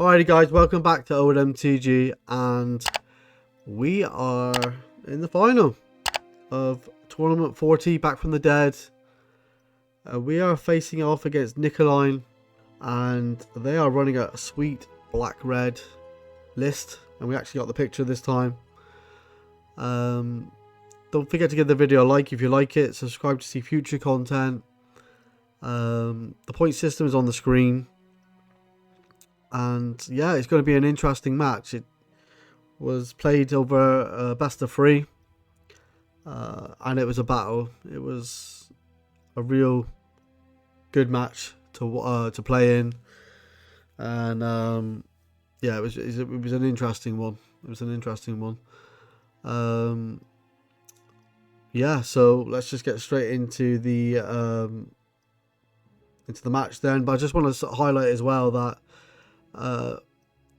Alrighty guys, welcome back to OMTG, and we are in the final of Tournament 40, Back from the Dead. We are facing off against Nicoline, and they are running a sweet black-red list, and we actually got the picture this time. Don't forget to give the video a like if you like it, subscribe to see future content. The point system is on the screen. And yeah, it's going to be an interesting match. It was played over best of 3, and it was a battle. It was a real good match to play in, and yeah, it was an interesting one. Yeah, so let's just get straight into the match then. But I just want to highlight as well that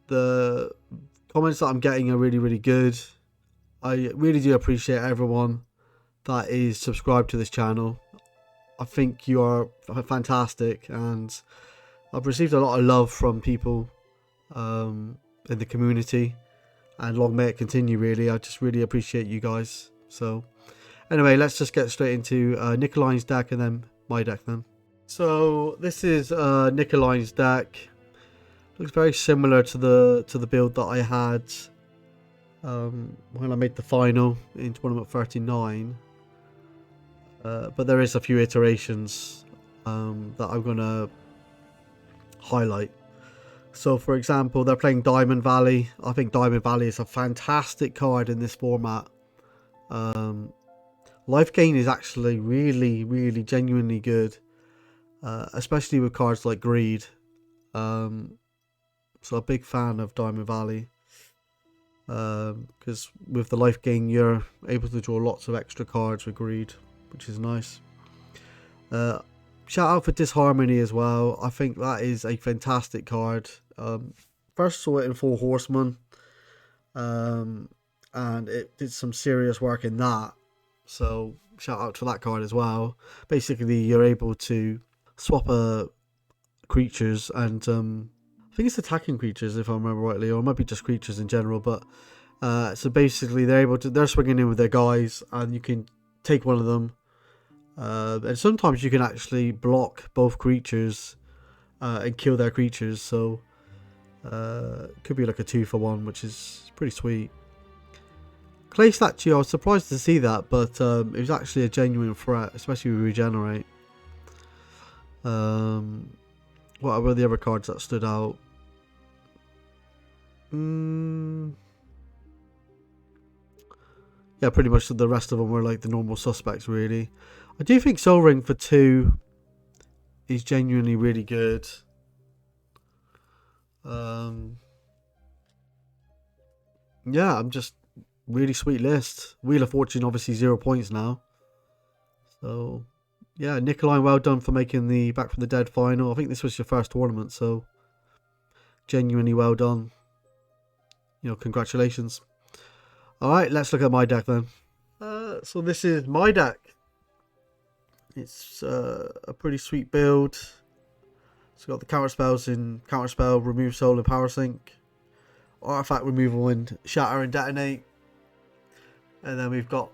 the comments that I'm getting are really good. I really do appreciate everyone that is subscribed to this channel. I think you are fantastic, and I've received a lot of love from people in the community, and long may it continue. Really, I just really appreciate you guys. So anyway, let's just get straight into Nicoline's deck and then my deck then. So this is Nicoline's deck. Looks very similar to the build that I had when I made the final in Tournament 39. But there is a few iterations that I'm going to highlight. So for example, they're playing Diamond Valley. I think Diamond Valley is a fantastic card in this format. Life gain is actually really genuinely good, especially with cards like Greed. So a big fan of Diamond Valley, because with the life gain you're able to draw lots of extra cards with Greed, which is nice. Shout out for Disharmony as well. I think that is a fantastic card. First saw it in 4 Horsemen, and it did some serious work in that, so shout out to that card as well. Basically you're able to swap creatures, and I think it's attacking creatures if I remember rightly, or it might be just creatures in general. But so basically they're swinging in with their guys, and you can take one of them, and sometimes you can actually block both creatures and kill their creatures. So it could be like a 2-for-1, which is pretty sweet. Clay Statue, I was surprised to see that, but it was actually a genuine threat, especially with Regenerate. What were the other cards that stood out? Yeah, pretty much the rest of them were like the normal suspects, really. I do think Soul Ring for 2 is genuinely really good. Yeah, I'm just really sweet list. Wheel of Fortune, obviously 0 points now. So yeah, Nicoline, well done for making the Back from the Dead final. I think this was your first tournament, so genuinely well done. You know, congratulations. Alright, let's look at my deck then. So this is my deck. It's a pretty sweet build. It's got the counter spells in Counterspell, Remove Soul, and Power Sync. Artifact removal and Shatter and Detonate. And then we've got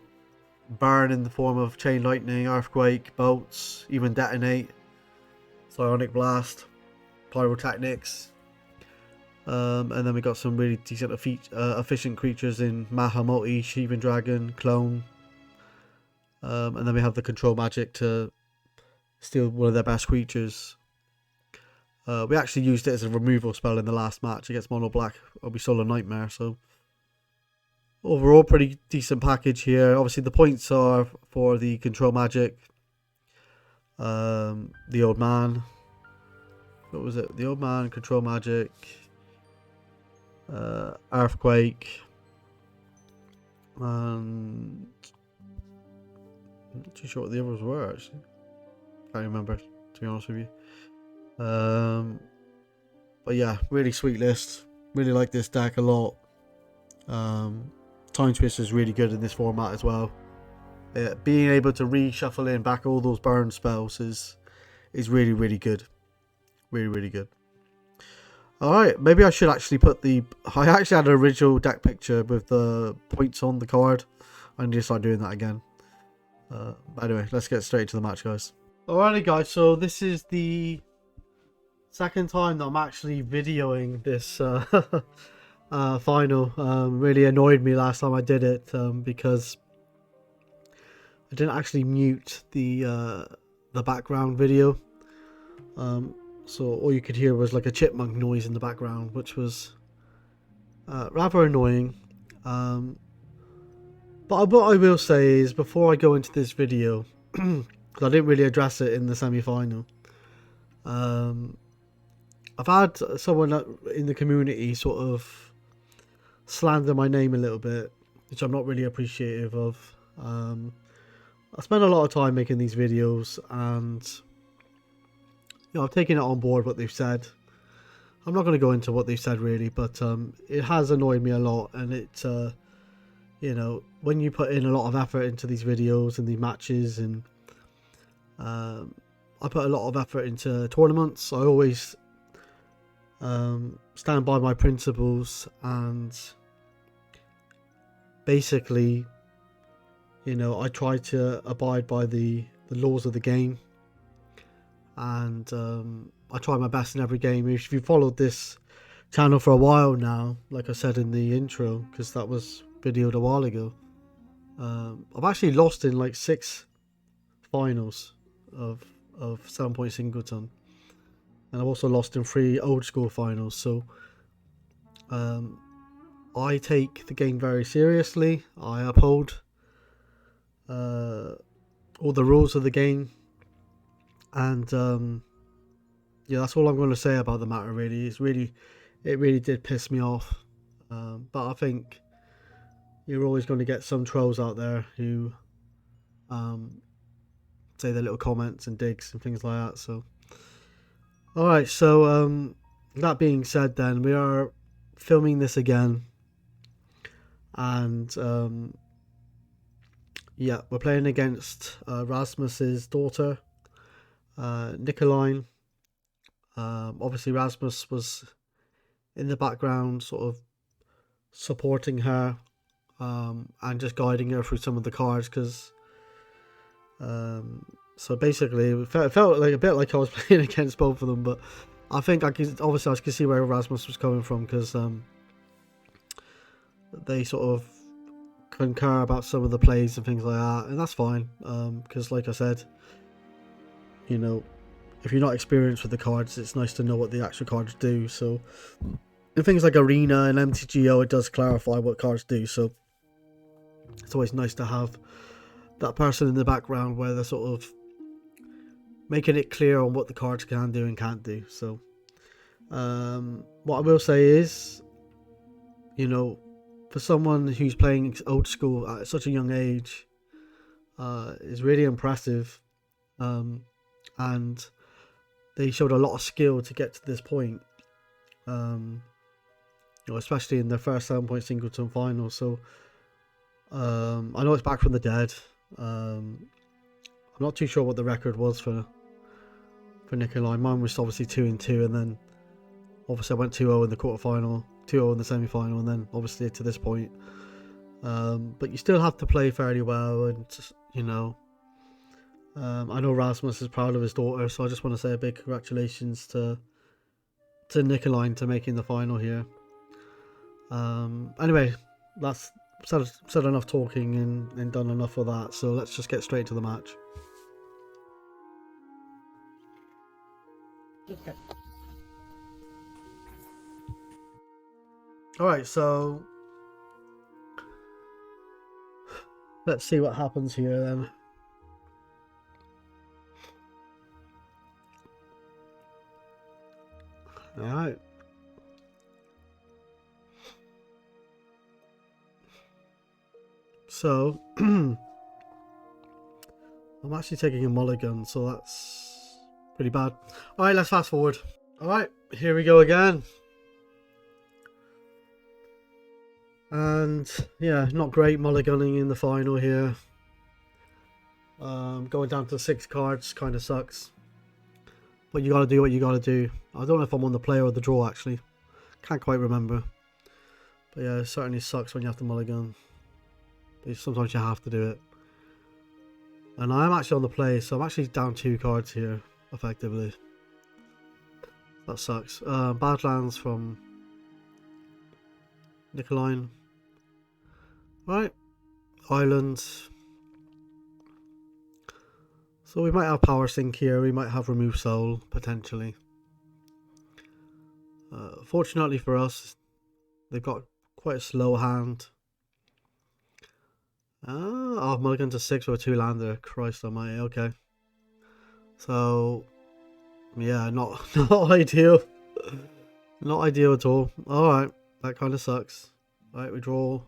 Burn in the form of Chain Lightning, Earthquake, Bolts, even Detonate, Psionic Blast, Pyrotechnics. And then we got some really decent efficient creatures in Mahamoti, Sheevan Dragon, Clone. And then we have the control magic to steal one of their best creatures. We actually used it as a removal spell in the last match against Mono Black. We stole a Nightmare, so overall pretty decent package here. Obviously the points are for the control magic, the Old Man. What was it? The Old Man, control magic, Earthquake, and I'm not too sure what the others were actually. Can't remember, to be honest with you. But yeah, really sweet list. Really like this deck a lot. Time Twister is really good in this format as well. Being able to reshuffle in back all those burn spells is really good. Really good. Alright, maybe I should actually put the... I actually had an original deck picture with the points on the card. I need to start doing that again. But anyway, let's get straight to the match, guys. Alrighty, guys, so this is the second time that I'm actually videoing this final. Really annoyed me last time I did it because I didn't actually mute the background video. So all you could hear was like a chipmunk noise in the background, which was rather annoying. But what I will say is, before I go into this video, because I didn't really address it in the semi-final, I've had someone in the community sort of slander my name a little bit, which I'm not really appreciative of. I spend a lot of time making these videos, and I've taken it on board what they've said. I'm not going to go into what they've said really, but it has annoyed me a lot, and it, when you put in a lot of effort into these videos and these matches, and I put a lot of effort into tournaments. I always stand by my principles, and basically, I try to abide by the laws of the game, and I try my best in every game. If you followed this channel for a while now, like I said in the intro, because that was videoed a while ago, I've actually lost in like 6 finals of 7-point singleton, and I've also lost in 3 old school finals. So I take the game very seriously. I uphold all the rules of the game, and yeah, that's all I'm going to say about the matter really. It really did piss me off, but I think you're always going to get some trolls out there who say their little comments and digs and things like that. So alright, so that being said, then we are filming this again, and yeah, we're playing against Rasmus's daughter, Nicoline. Obviously Rasmus was in the background sort of supporting her and just guiding her through some of the cards, because so basically it felt like a bit like I was playing against both of them, but I think I could see where Rasmus was coming from, because they sort of concur about some of the plays and things like that, and that's fine, because like I said, if you're not experienced with the cards, it's nice to know what the actual cards do. So in things like Arena and MTGO, it does clarify what cards do, so it's always nice to have that person in the background where they're sort of making it clear on what the cards can do and can't do. So what I will say is, for someone who's playing old school at such a young age, is really impressive, and they showed a lot of skill to get to this point, especially in their first 7-point singleton final. So I know it's back from the dead. I'm not too sure what the record was for Nicoline. Mine was obviously 2-2, and then obviously I went 2-0 in the quarterfinal, 2-0 in the semi-final, and then obviously to this point. But you still have to play fairly well, and I know Rasmus is proud of his daughter, so I just want to say a big congratulations to Nicoline to making the final here. Anyway, that's said enough talking and done enough of that, so let's just get straight to the match. Okay. Alright, so let's see what happens here then. Alright. So I'm actually taking a mulligan, so that's pretty bad. Alright, let's fast forward. Alright, here we go again. And yeah, not great mulliganing in the final here. Going down to 6 cards kind of sucks, but you gotta do what you gotta do. I don't know if I'm on the play or the draw actually. Can't quite remember. But yeah, it certainly sucks when you have to mulligan. But sometimes you have to do it. And I'm actually on the play, so I'm actually down 2 cards here, effectively. That sucks. Badlands from Nicoline. Right. Island. So we might have Power Sink here. We might have Remove Soul, potentially. Fortunately for us, they've got quite a slow hand. Oh, mulligan to 6 with a 2-lander. Christ almighty, okay. So, yeah, not ideal. Not ideal at all. Alright, that kind of sucks. Right, we draw.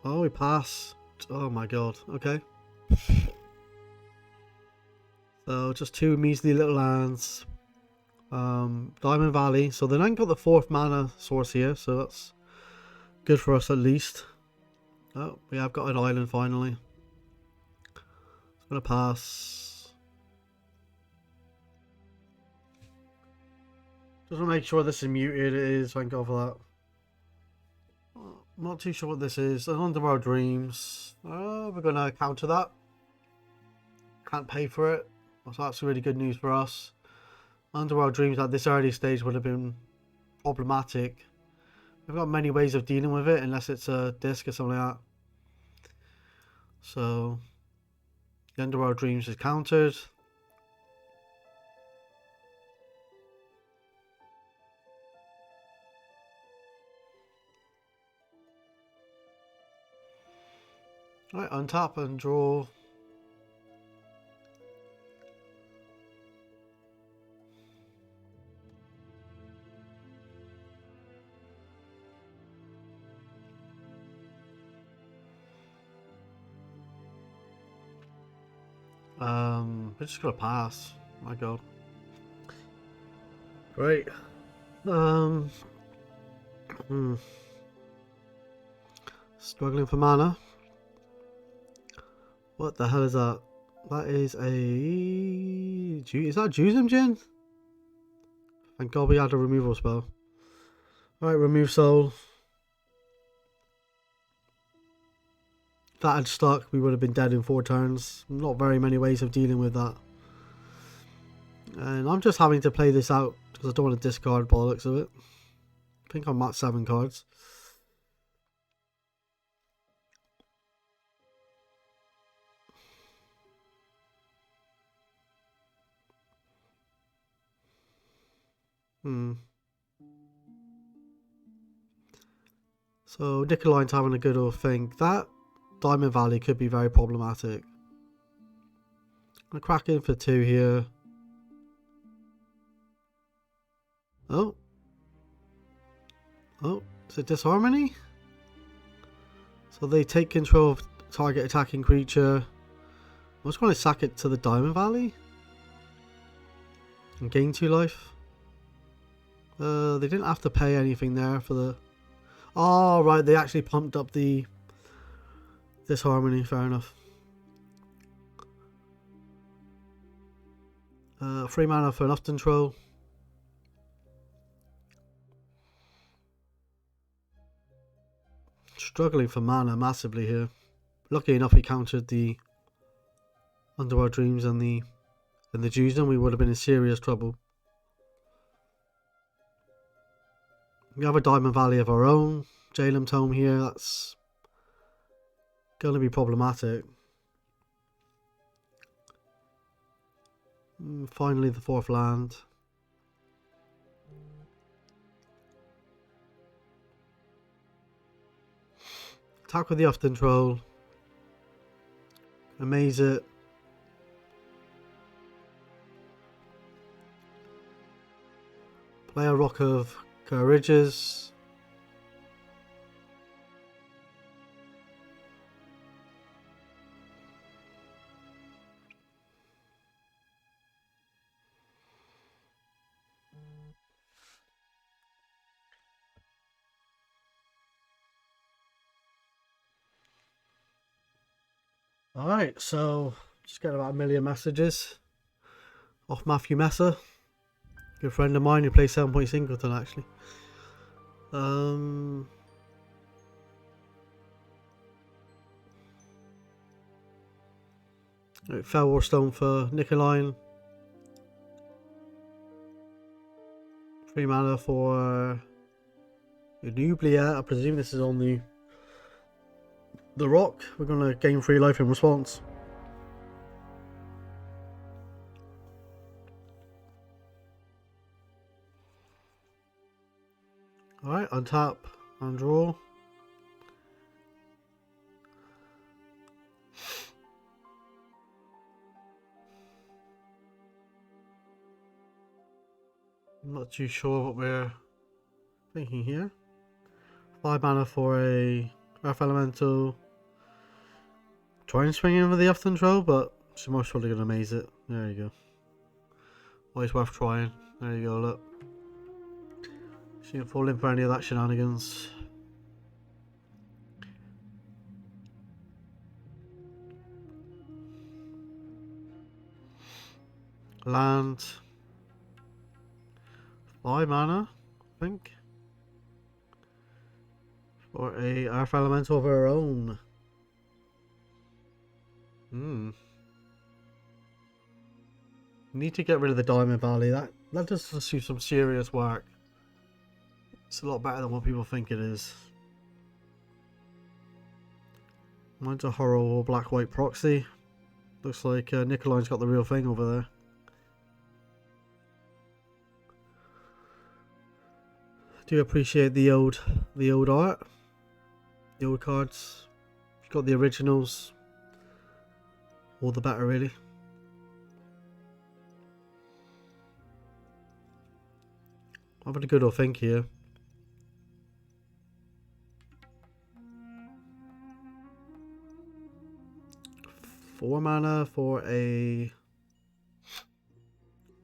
Oh, we pass. Oh my god, okay. So, just 2 measly little lands. Diamond Valley. So they then got the 4th mana source here, so that's good for us at least. Oh, we have got an island finally. It's gonna pass. Just want to make sure this is muted. It is, thank God for that. I'm not too sure what this is. An Underworld Dreams. We're gonna counter that. Can't pay for it. So that's really good news for us. Underworld Dreams at this early stage would have been problematic. We've got many ways of dealing with it, unless it's a disc or something like that. So, the Underworld Dreams is countered. Right, untap and draw. We're just gonna pass. My God. Great. Struggling for mana. What the hell is that? That is a... Is that Jusum Gin? Thank God we had a removal spell. Alright, remove soul. If that had stuck, we would have been dead in 4 turns. Not very many ways of dealing with that. And I'm just having to play this out because I don't want to discard bollocks of it. I think I'm at 7 cards. So Nicoline's having a good old think. That Diamond Valley could be very problematic. I'm gonna crack in for 2 here. Oh. Oh, is it Disharmony? So they take control of target attacking creature. I was going to sack it to the Diamond Valley. And gain 2 life. They didn't have to pay anything there for the... Oh, right, they actually pumped up the Disharmony, fair enough. 3 mana for an Often Troll. Struggling for mana massively here. Lucky enough he countered the Underworld Dreams and the Jusum. We would have been in serious trouble. We have a Diamond Valley of our own. Jalem Tome here. That's going to be problematic. Finally the 4th land. Attack with the Often Troll. Amaze it. Play a Rock of Courageous. Alright, so just get about 1 million messages. Off Matthew Messer. Good friend of mine who plays 7 point Singleton actually. Fell or Stone for Nicoline. 3 mana for Nublia. I presume this is on the rock. We're gonna gain 3 life in response. Alright, untap and draw. I'm not too sure what we're thinking here. 5 mana for a Earth Elemental. Try and swing in with the Uff Control, but she's most probably going to maze it. There you go. Always worth trying. There you go, look. She didn't fall in for any of that shenanigans. Land. 5 mana, I think. For a Earth Elemental of her own. Need to get rid of the Diamond Valley. That does do some serious work. It's a lot better than what people think it is. Mine's a horrible black-white proxy. Looks like Nicoline's got the real thing over there. Do appreciate the old art, the old cards. If you've got the originals, all the better, really. I'm having a good old think here. Four mana for a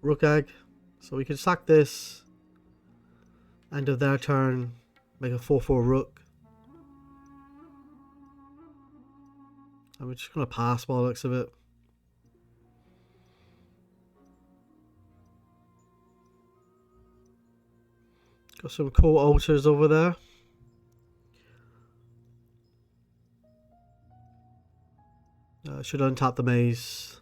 Rook Egg, so we can sack this. End of their turn, make a 4/4 Rook. And we're just gonna pass by the looks of it. Got some cool altars over there. Should untap the maze.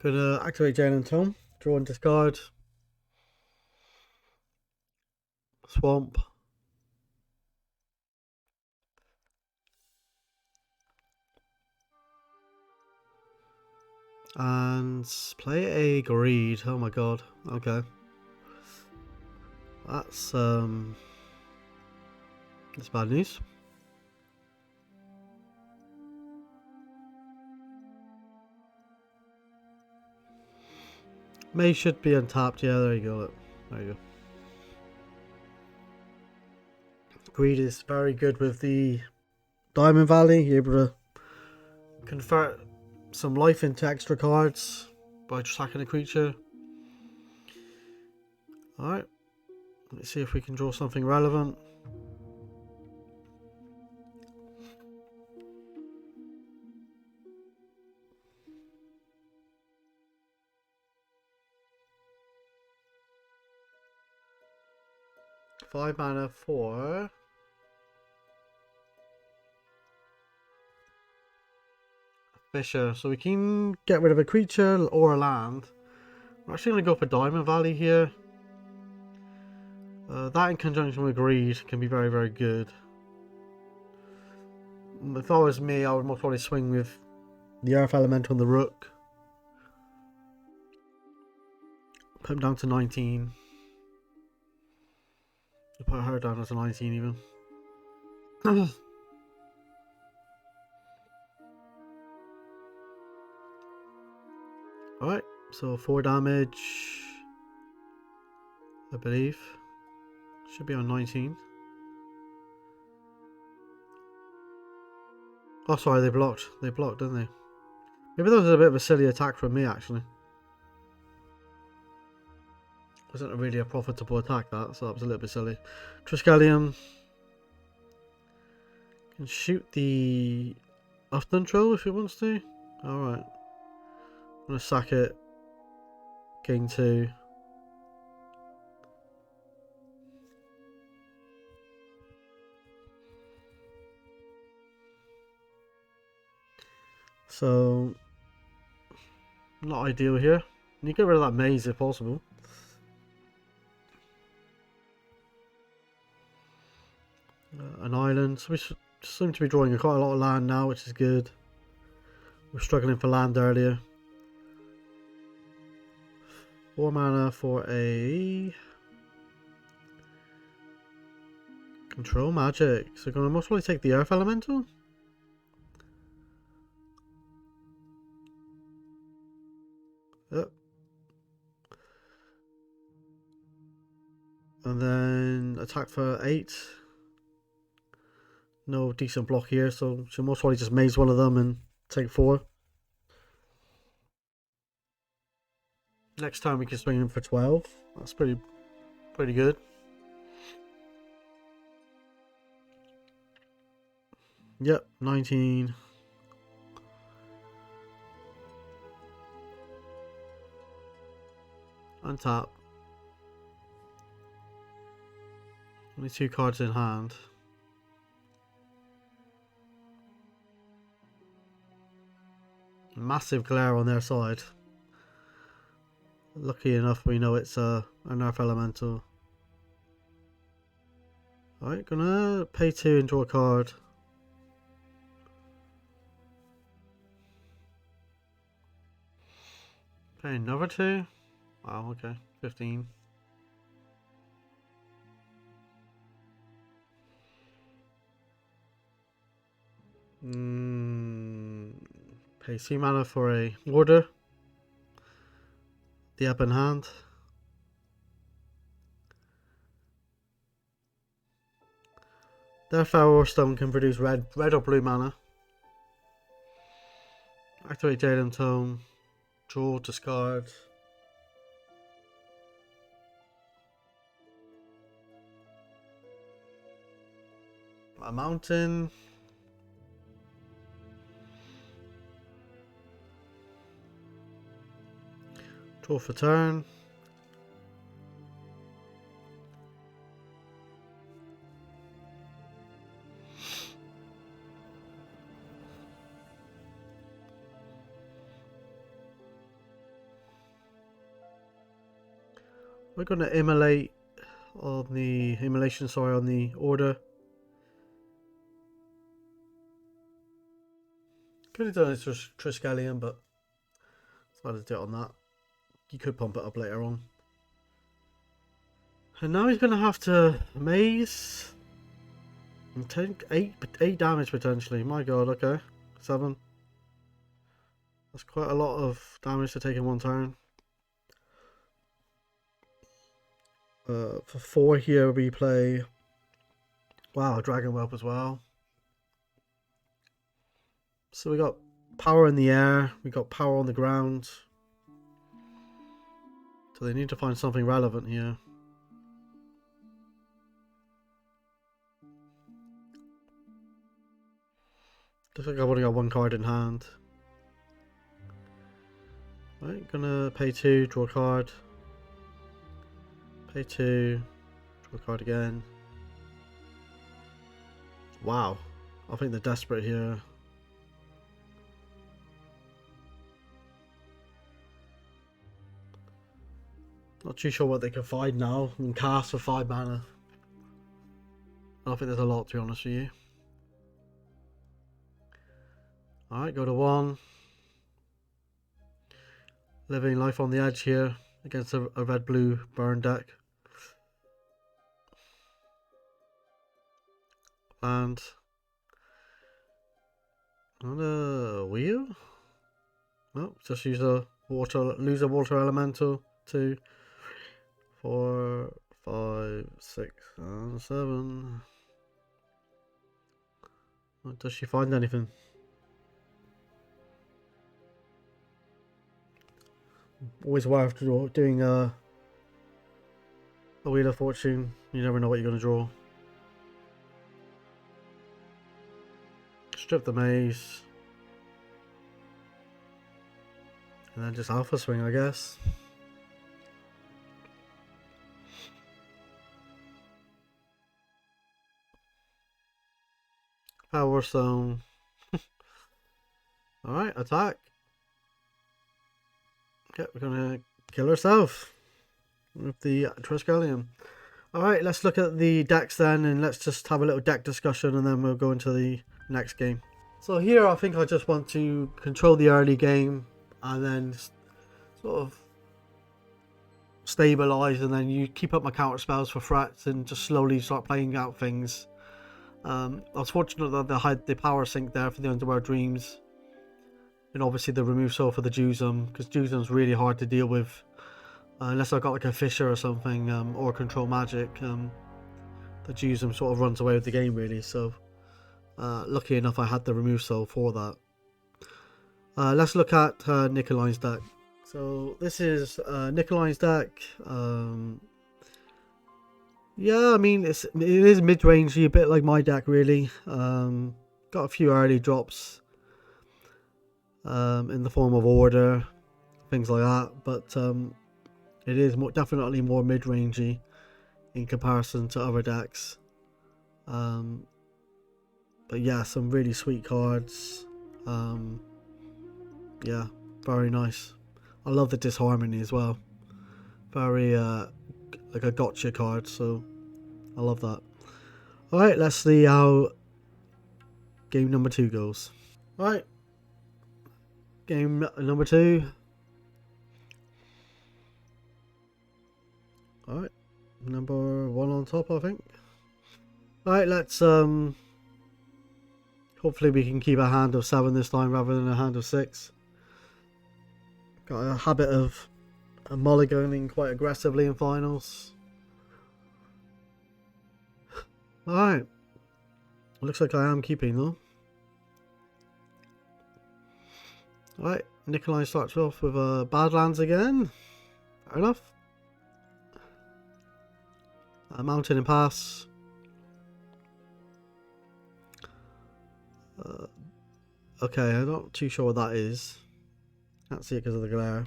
Gonna activate Jane and Tome. Draw and discard. Swamp. And play a Greed. Oh my god. Okay. That's bad news. May should be untapped. Yeah, there you go. There you go. Greed is very good with the Diamond Valley. You're able to convert some life into extra cards by tracking a creature. Alright. Let's see if we can draw something relevant. Five mana for Fisher. So we can get rid of a creature or a land. We're actually going to go for Diamond Valley here. That in conjunction with Greed can be very, very good. If that was me, I would most probably swing with the Earth Elemental and the Rook. Put him down to 19. Put her down as a 19 even. Alright, so 4 damage, I believe. Should be on 19. Oh, sorry, they blocked. They blocked, didn't they? Maybe that was a bit of a silly attack from me, actually. Wasn't really a profitable attack, that, so that was a little bit silly. Triskelion can shoot the Afton Troll if he wants to. Alright. I'm gonna sack it. Gain 2. So, not ideal here. You get rid of that maze if possible. An island. So we seem to be drawing quite a lot of land now, which is good. We're struggling for land earlier. 4 mana for a control magic. So we're going to most probably take the Earth Elemental. Yep. And then attack for 8. No decent block here, so she'll most probably just maze one of them and take 4. Next time we can swing in for 12. That's pretty good. Yep, 19. Untap. Only 2 cards in hand. Massive glare on their side. Lucky enough we know it's an Earth Elemental. Alright, gonna pay 2 and draw a card. Pay another 2? Wow, okay. 15. Pay 3 mana for a order. The up in hand. Their Pharaoh Stone can produce red or blue mana. Activate Jadem Tome. Draw, discard. A mountain. Draw for turn. We're going to immolate on the on the order. Could have done it to Triskelion, but decided to do it on that. You could pump it up later on. And now he's going to have to maze and take 8 damage potentially. My god, okay. 7. That's quite a lot of damage to take in one turn. For 4 here we play, wow, Dragon Whelp as well. So we got power in the air, we got power on the ground. So they need to find something relevant here. Looks like I've only got 1 card in hand. Right, gonna pay 2, draw a card. Pay 2, draw a card again. Wow, I think they're desperate here. Not too sure what they can find now. I mean, cast for 5 mana. I don't think there's a lot, to be honest with you. Alright, go to 1. Living life on the edge here against a red-blue burn deck. And on a wheel? No, just use a lose a water elemental. 2, 4, 5, 6, and 7. Does she find anything? Always worth doing The Wheel of Fortune, you never know what you're going to draw. Strip the Maze. And then just Alpha Swing, I guess. Power Stone. Alright, attack. Okay, we're gonna kill ourselves with the Triskelion. Alright, let's look at the decks then, and let's just have a little deck discussion, and then we'll go into the next game. So here I think I just want to control the early game and then sort of stabilize, and then you keep up my counter spells for threats and just slowly start playing out things. I was fortunate that they had the power sink there for the Underworld Dreams, and obviously the remove soul for the Juzum, because Juzum's really hard to deal with unless I got like a Fisher or something, or control magic. The Juzum sort of runs away with the game really, so lucky enough I had the remove soul for that. Let's look at Nicoline's deck. So this is Nicoline's deck. Yeah, I mean it is mid-rangey, a bit like my deck really. Got a few early drops in the form of order, things like that, but it is definitely more mid-rangey in comparison to other decks. But yeah, some really sweet cards. Yeah, very nice. I love the disharmony as well. Very like a gotcha card, so I love that. Alright, let's see how game number 2 goes. Alright, game number 2. Alright, number 1 on top, I think. Alright, let's hopefully we can keep a hand of 7 this time rather than a hand of 6. Got a habit of mulliganing quite aggressively in finals. Alright. Looks like I am keeping though. Alright, Nicoline starts off with Badlands again. Fair enough. Mountain and Pass. Okay, I'm not too sure what that is. Can't see it because of the glare.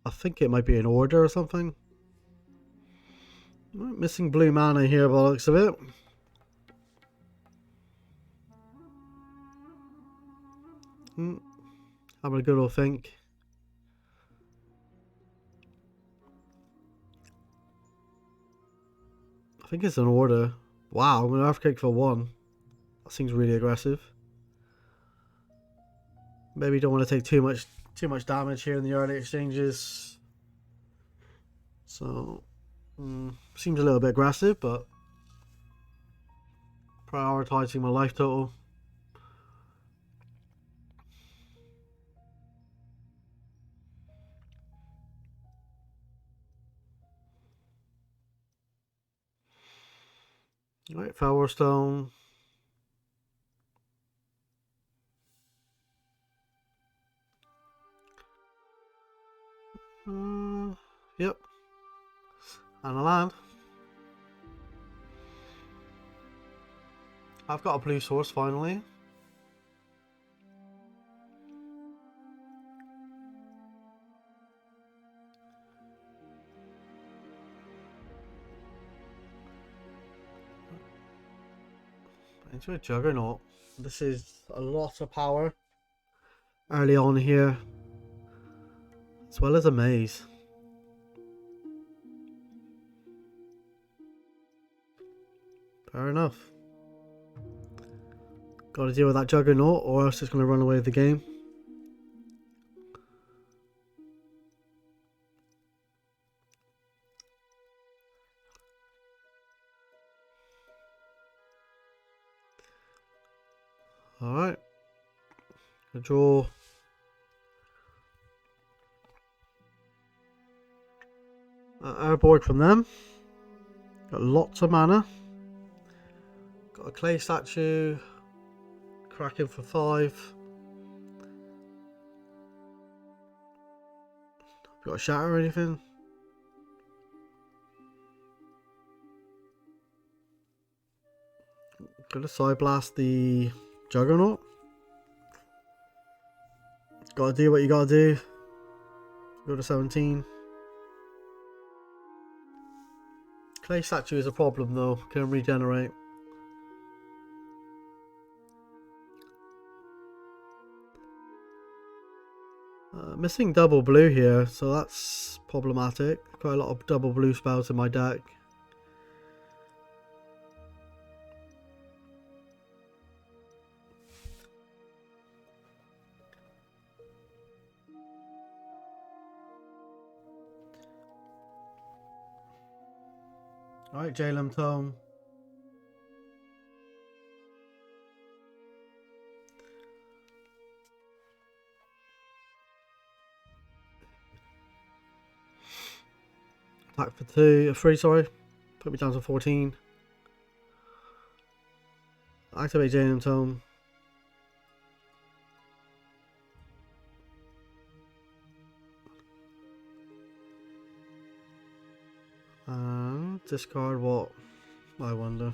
I think it might be an order or something. Missing blue mana here by the looks of it. Having a good old think. I think it's an order. Wow, I'm going to Earthquake for 1. That seems really aggressive. Maybe don't want to take too much damage here in the early exchanges. So, seems a little bit aggressive, but prioritizing my life total. Right, Firestone. Yep. And a land. I've got a blue source finally. Into a Juggernaut. This is a lot of power early on here, as well as a maze. Fair enough. Got to deal with that Juggernaut, or else it's going to run away with the game. Alright. Draw. Airborne from them. Got lots of mana. Got a clay statue. Cracking for 5. Got a shatter or anything? Gonna side blast the Juggernaut. Gotta do what you gotta do. Go to 17. Clay statue is a problem though. Can regenerate. Missing double blue here, so that's problematic. Quite a lot of double blue spells in my deck. Alright, Jalem Tome. Attack for 3, sorry. Put me down to 14. Activate Jalem Tome. Discard what? I wonder.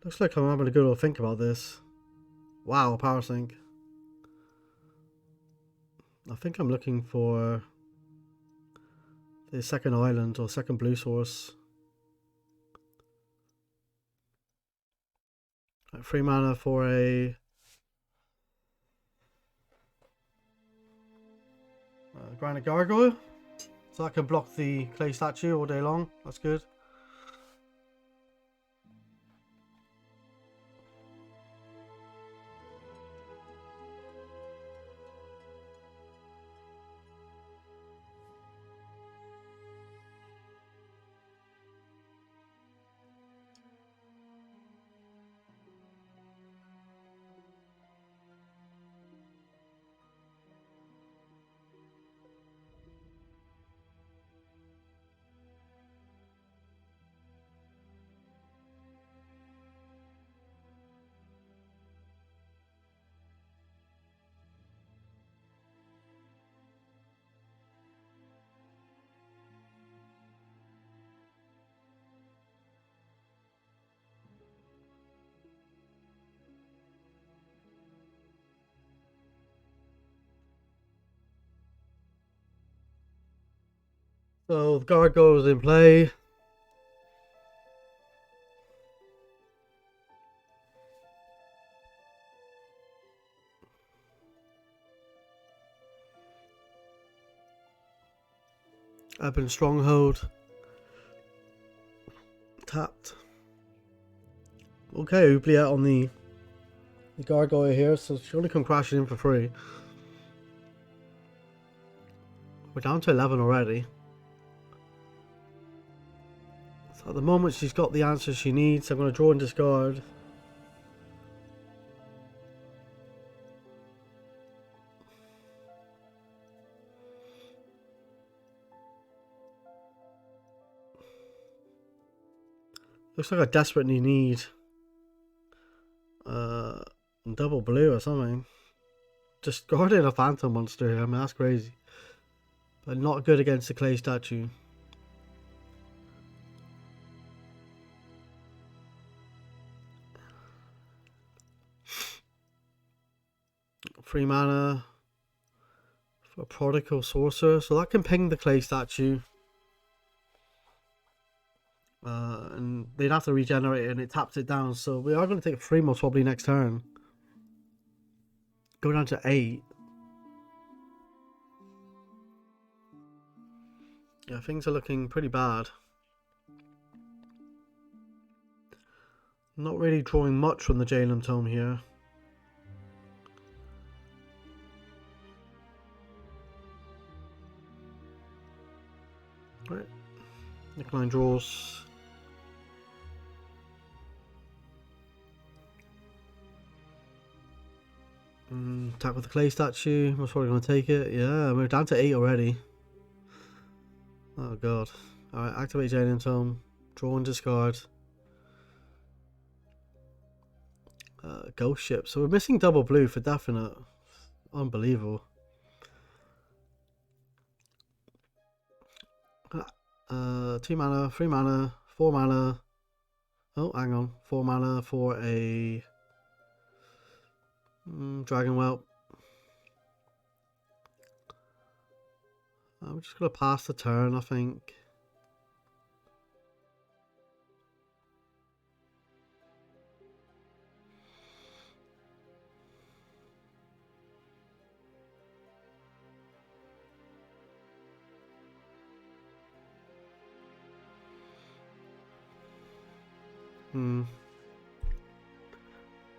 Looks like I'm having a good old think about this. Wow, power sink. I think I'm looking for the second island or second blue source. 3 mana for a Granite Gargoyle. So I can block the clay statue all day long. That's good. So the Gargoyle is in play. Urban Stronghold. Tapped. Okay, Oubliette on the Gargoyle here, so she only come crashing in for free. We're down to 11 already. So at the moment she's got the answers she needs. I'm going to draw and discard. Looks like I desperately need double blue or something. Discarding a phantom monster here, I mean that's crazy. But not good against the clay statue. Free mana for Prodigal Sorcerer, so that can ping the clay statue. And they'd have to regenerate it and it taps it down, so we are going to take 3 most probably next turn. Go down to 8. Yeah, things are looking pretty bad. Not really drawing much from the Jalem Tome here. Right. Nicoline draws. Attack with the clay statue. Most probably going to take it. Yeah, we're down to 8 already. Oh god. Alright, activate Jalem Tome. Draw and discard. Ghost ship. So we're missing double blue for definite. Unbelievable. 2 mana, 3 mana, 4 mana. Oh, hang on. 4 mana for a Dragon Whelp. I'm just going to pass the turn, I think.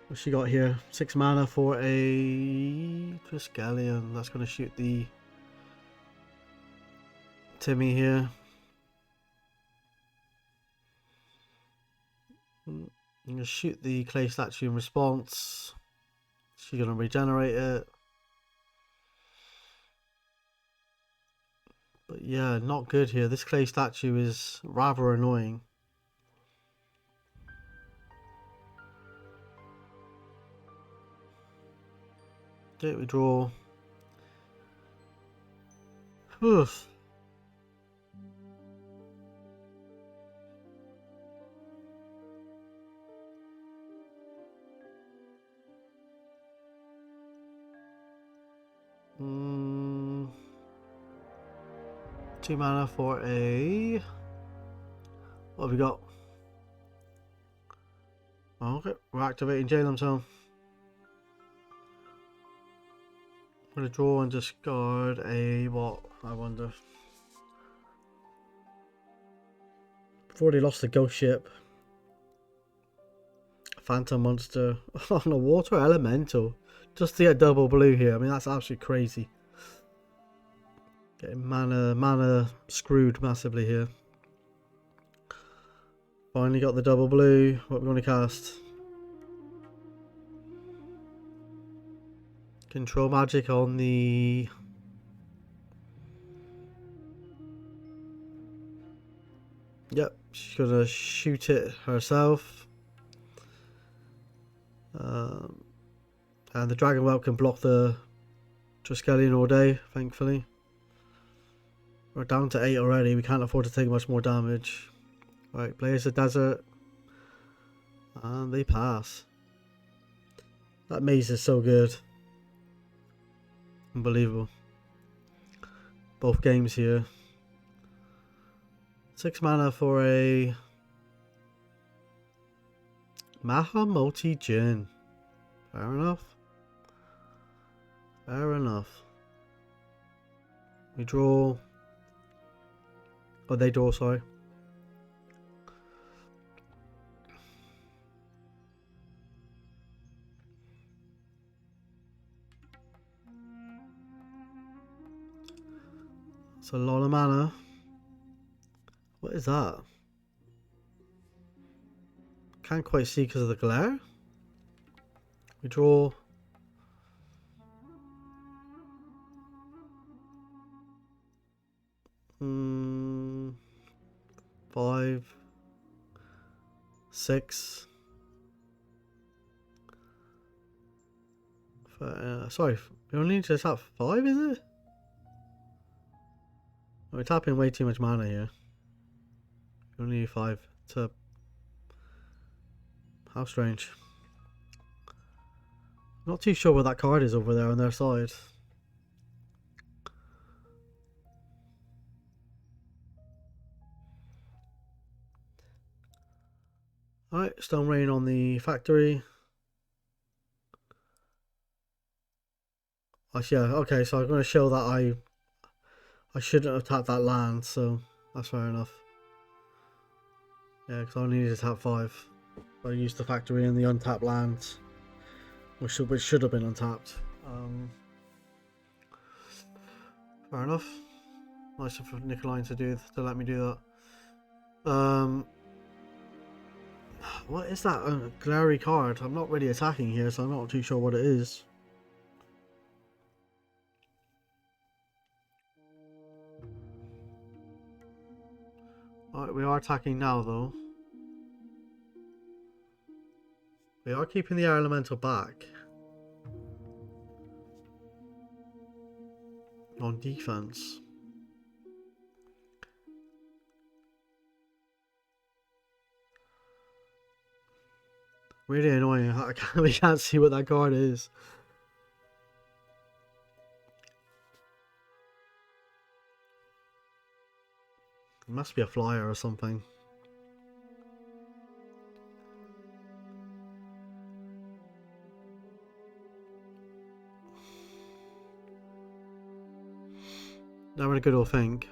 What's she got here? 6 mana for a Triskelion. That's going to shoot the Timmy here. I'm going to shoot the clay statue in response. She's going to regenerate it. But yeah, not good here. This clay statue is rather annoying. Okay, we draw. Oof. Mm. 2 mana for a... What have we got? Oh, okay, we're activating Jalen's Helm. I'm going to draw and discard a... what? I wonder. I've already lost the ghost ship. Phantom monster on a water elemental. Just to get double blue here. I mean, that's absolutely crazy. Getting mana screwed massively here. Finally got the double blue. What we want to cast? Control magic on the... Yep, she's gonna shoot it herself. And the Dragon Whelp can block the Triskelion all day, thankfully. We're down to 8 already. We can't afford to take much more damage. Right, Blaze the Desert. And they pass. That maze is so good. Unbelievable. Both games here. 6 mana for a Maha Multi-Jin. Fair enough. Fair enough. We draw. Oh, they draw, sorry. It's a lot of mana. What is that? Can't quite see because of the glare. We draw. Five, 6. Sorry, we only need to tap 5, is it? We're tapping way too much mana here. We only need 5 to... How strange. Not too sure what that card is over there on their side. Alright, Stone Rain on the factory. Yeah, okay, so I'm going to show that I shouldn't have tapped that land, so that's fair enough. Yeah, because I only needed to tap 5. I used the factory and the untapped land, which should have been untapped. Fair enough. Nice of Nicoline to let me do that. What is that glary card? I'm not really attacking here, so I'm not too sure what it is. Alright, we are attacking now though. We are keeping the air elemental back on defense. Really annoying. We can't see what that card is. It must be a flyer or something. Not really good or think.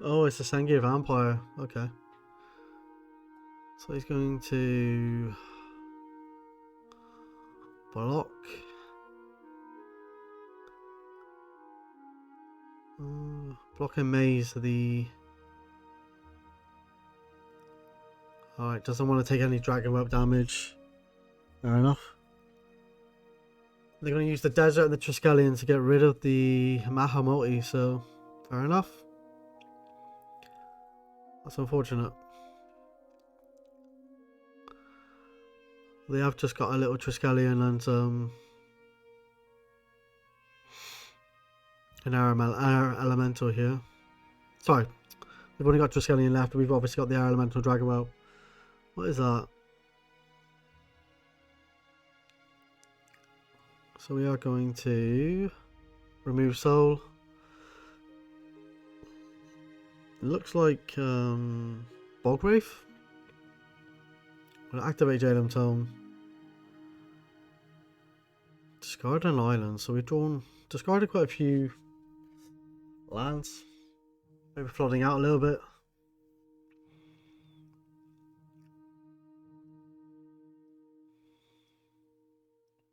Oh, it's a Sengir vampire. Okay. So he's going to block. Block and maze the... Alright, doesn't want to take any dragon whelp damage. Fair enough. They're going to use the desert and the Triskelion to get rid of the Mahamoti, so fair enough. That's unfortunate. They have just got a little Triskelion and an air elemental here. Sorry, they've only got Triskelion left. We've obviously got the air elemental dragon whelp. What is that? So we are going to remove soul. It looks like Bogwraith. We'll activate Jalem Tome. Discard an island. So we've discarded quite a few lands. Maybe flooding out a little bit.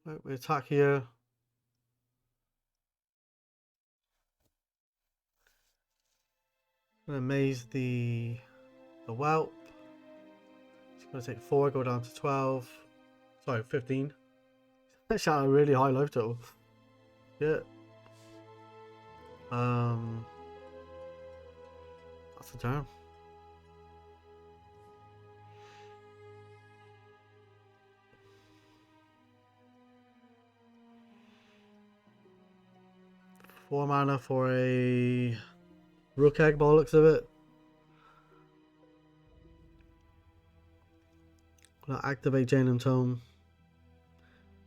Right, we attack here. I'm going to maze the whelp. It's going to take 4, go down to 12. Sorry, 15. That's a really high life total. Yeah. That's the turn. Four mana for a Rook Egg by the looks of it. Gonna activate Jalem Tome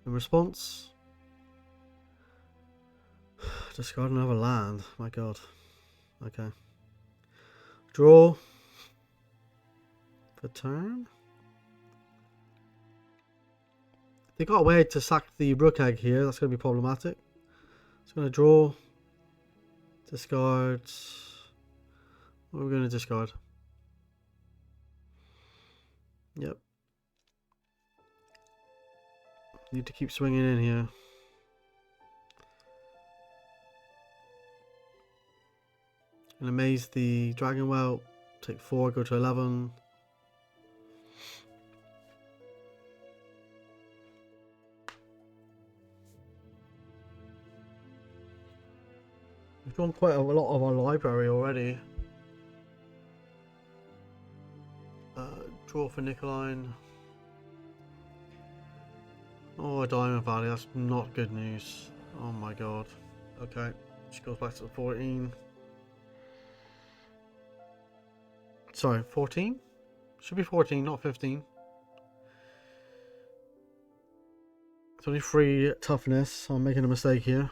in response. Discard another land. My god. Okay. Draw for turn. They got a way to sack the Rook Egg here. That's going to be problematic. It's going to draw. Discard. What are we going to discard? Yep. Need to keep swinging in here. Gonna maze the dragon whelp. Take 4, go to 11. We've drawn quite a lot of our library already. Draw for Nicoline. Oh, a Diamond Valley. That's not good news. Oh my god. Okay. She goes back to 14. Sorry, 14? Should be 14, not 15. It's only 3 toughness, so I'm making a mistake here.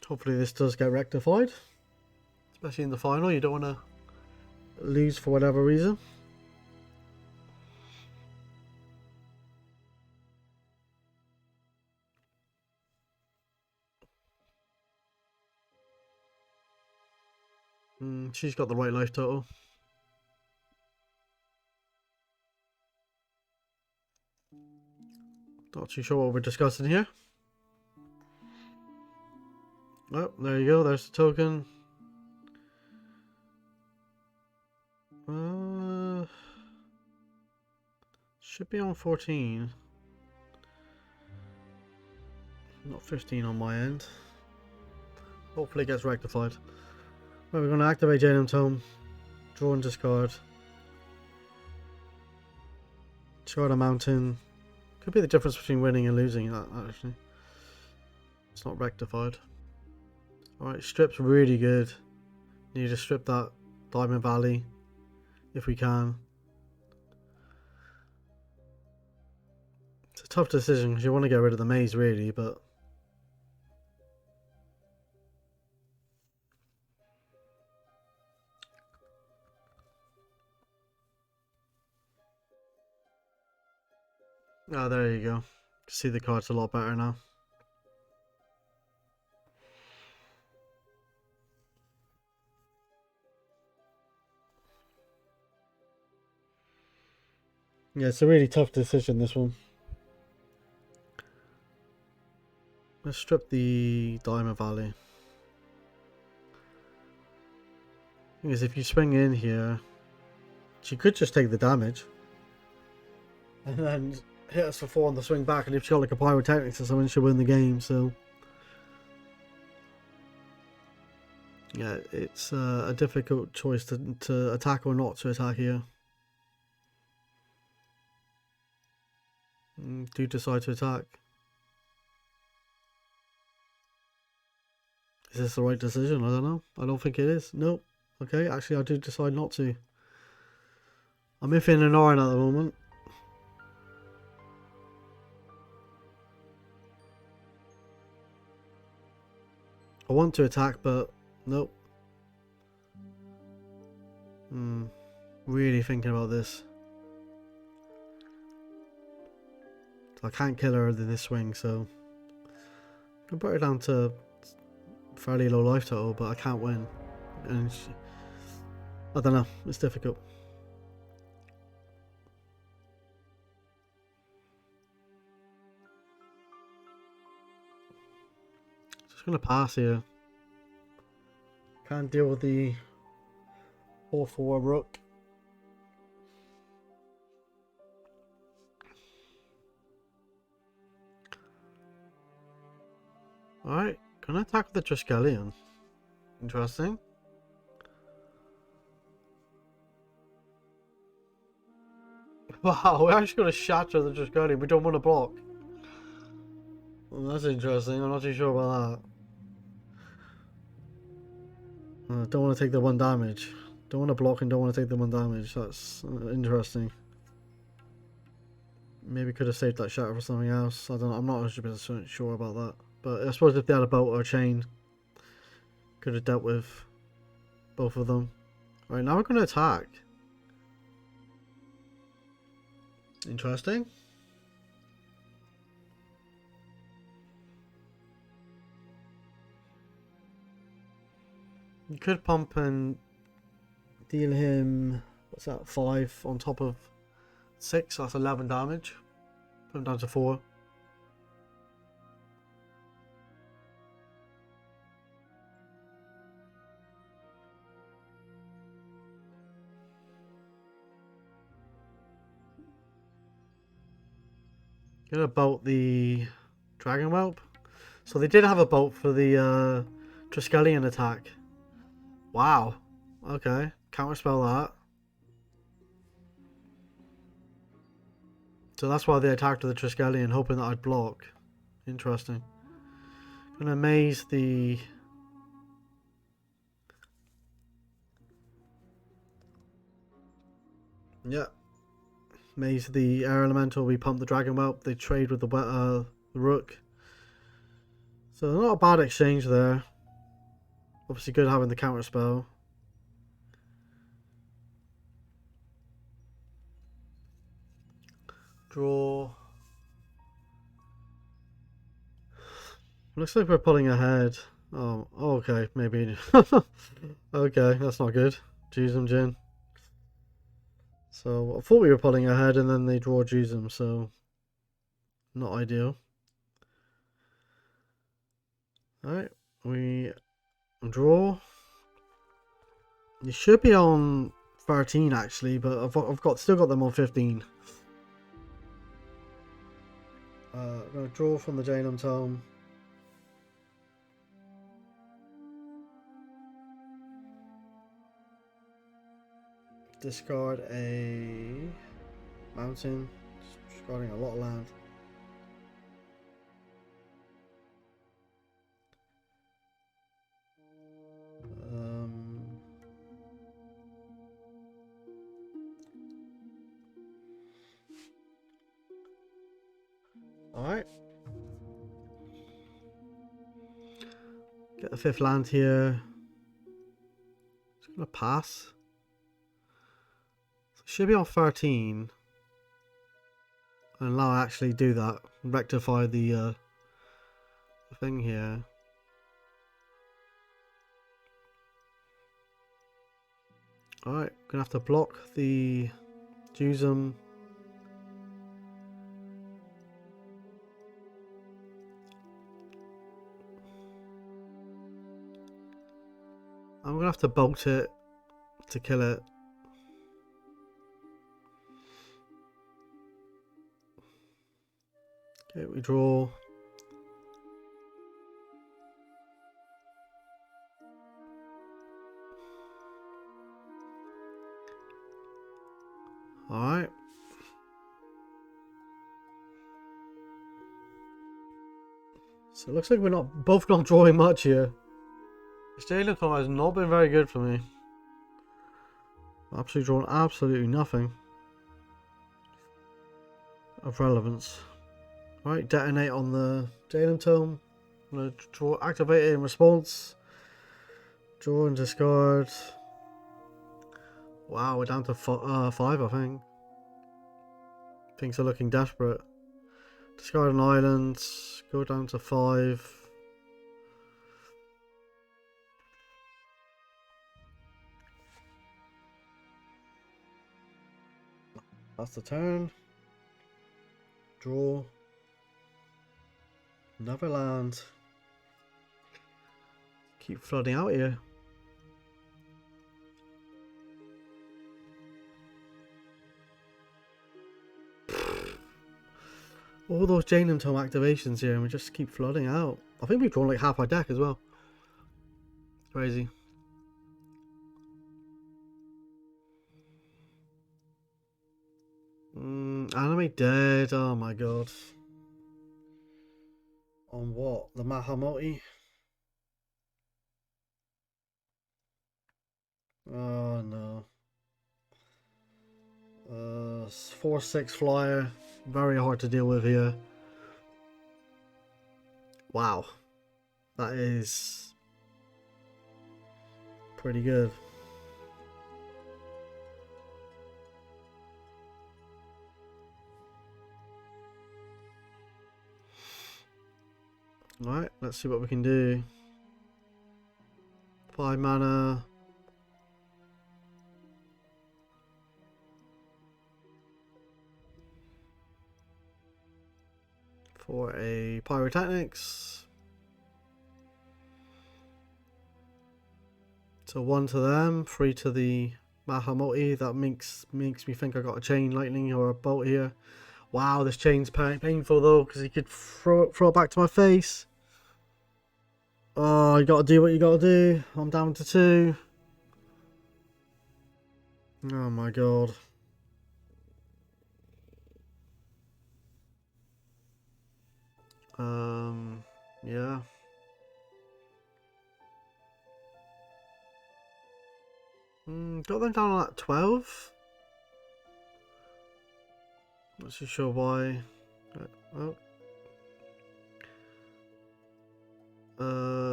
Hopefully this does get rectified. Especially in the final, you don't want to lose for whatever reason. She's got the right life total. Not too sure what we're discussing here. Oh, there you go. There's the token. Should be on 14. Not 15 on my end. Hopefully it gets rectified. Right, we're going to activate Jadam Tome. Draw and discard. Discard a mountain. Could be the difference between winning and losing that, actually. It's not rectified. Alright, strip's really good. Need to strip that Diamond Valley if we can. It's a tough decision because you want to get rid of the maze really, but oh, there you go. See the cards a lot better now. Yeah, it's a really tough decision, this one. Let's strip the Diamond Valley. Thing is, if you swing in here, she could just take the damage. And then hit us for 4 on the swing back, and if she got like a Pyrotechnics or something, she'll win the game, so... yeah, it's a difficult choice to attack or not to attack here. Do decide to attack. Is this the right decision? I don't know. I don't think it is. Nope. Okay, actually I do decide not to. I'm iffing and iron at the moment. I want to attack, but nope. Really thinking about this. I can't kill her in this swing, so I can put her down to fairly low life total, but I can't win. And I don't know, it's difficult. Just gonna pass here. Can't deal with the 4/4 rook. Alright, can I attack with the Triskelion? Interesting. Wow, we're actually going to shatter the Triskelion. We don't want to block. Well, that's interesting. I'm not too sure about that. Don't want to take the 1 damage. Don't want to block and don't want to take the 1 damage. That's interesting. Maybe could have saved that shatter for something else. I don't know. I'm not 100% sure about that. But I suppose if they had a bolt or a chain, could have dealt with both of them. Right, now we're going to attack. Interesting. You could pump and deal him, what's that, 5 on top of 6, so that's 11 damage. Put him down to 4. Gonna bolt the Dragon Whelp. So they did have a bolt for the Triskelion attack. Wow. Okay. Counterspell that. So that's why they attacked with the Triskelion, hoping that I'd block. Interesting. Gonna maze the... yeah. Maze the Air Elemental, we pump the Dragon Whelp, they trade with the Rook. So not a bad exchange there. Obviously good having the counter spell. Draw. Looks like we're pulling ahead. Oh, okay, maybe. Okay, that's not good. Juzum Jin. So I thought we were pulling ahead and then they draw Juzum, so not ideal. Alright, we draw. You should be on 13 actually, but I've still got them on 15. I'm going to draw from the Janum Tome. Discard a mountain, discarding a lot of land. Alright. Get the 5th land here. Just gonna pass. Should be on 13. And now I actually do that. Rectify the thing here. Alright, gonna have to block the Jusum. I'm gonna have to bolt it to kill it. Okay, we draw. Alright. So it looks like we're both not drawing much here. This Nicoline has not been very good for me. Absolutely drawn absolutely nothing of relevance. Right, detonate on the Janum Tome. I'm gonna draw, activate it in response. Draw and discard. Wow, we're down to 5, I think. Things are looking desperate. Discard an island. Go down to 5. That's the turn. Draw. Another land. Keep flooding out here. All those Janum Tome activations here, and we just keep flooding out. I think we've drawn like half our deck as well. Crazy. Animate dead. Oh my god. On what? The Mahamoti? Oh no. 4/6 flyer. Very hard to deal with here. Wow. That is pretty good. Alright, let's see what we can do. 5 mana. For a Pyrotechnics. So 1 to them, 3 to the Mahamoti. That makes me think I got a Chain Lightning or a Bolt here. Wow, this chain's painful though, because he could throw it back to my face. Oh, you gotta do what you gotta do. I'm down to 2. Oh my god. Yeah. Got them down at 12. Not too sure why.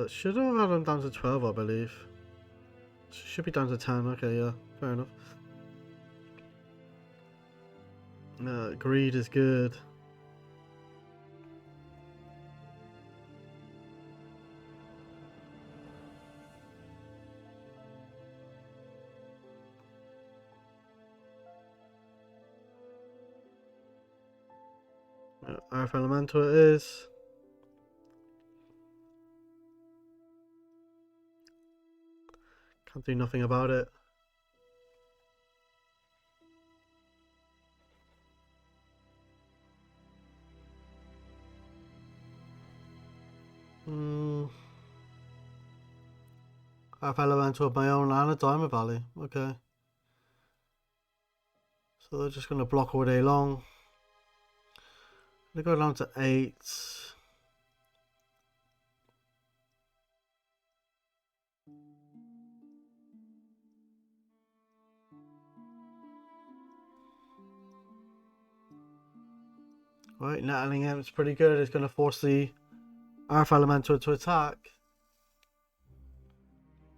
Should have had them down to 12, I believe. Should be down to 10. Okay, yeah, fair enough. Greed is good. Earth Elemental it is. Can't do nothing about it. Half elemental of my own and a Diamond Valley. Okay. So they're just going to block all day long. They go down to 8. Right, nettling him, it's pretty good. It's going to force the Earth Elemental to attack.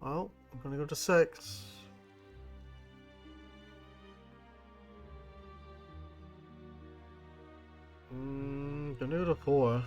Well, I'm going to go to 6. Going to go to 4.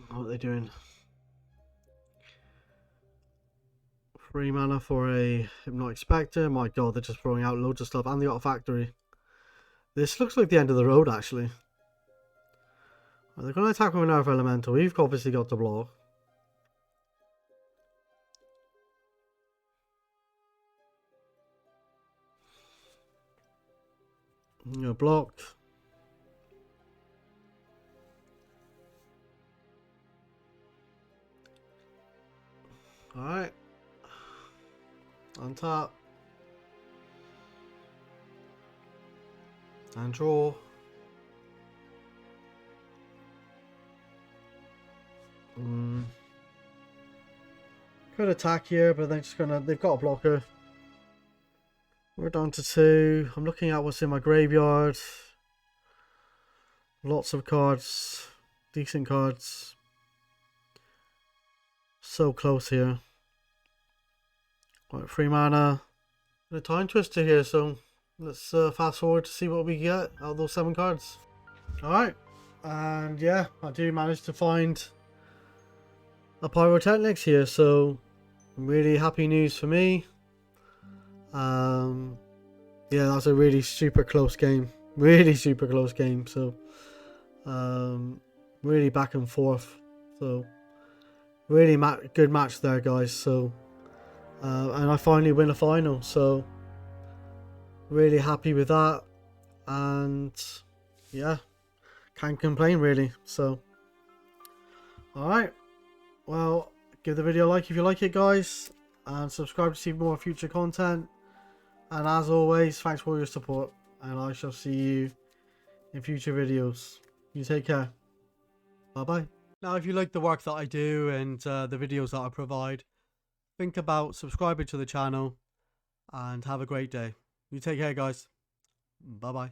What are they doing? 3 mana for a Hypnotic Spectre. My god, they're just throwing out loads of stuff. And the Art Factory. This looks like the end of the road, actually. They're going to attack with an Earth Elemental. We've obviously got the block. You're blocked. Alright. On top. And draw. Could attack here, but they're just gonna. They've got a blocker. We're down to 2. I'm looking at what's in my graveyard. Lots of cards. Decent cards. So close here. Right, 3 mana. A time twister here, so let's fast forward to see what we get out of those 7 cards. Alright, and yeah, I do manage to find a Pyrotechnics here, so really happy news for me. Yeah, that's a really super close game. Really super close game, so really back and forth. So really good match there, guys. So and I finally win a final, so really happy with that, and yeah, can't complain really. So alright, well, give the video a like if you like it, guys, and subscribe to see more future content. And as always, thanks for your support, and I shall see you in future videos. You take care. Bye bye. Now, if you like the work that I do and the videos that I provide, think about subscribing to the channel, and have a great day. You take care, guys. Bye bye.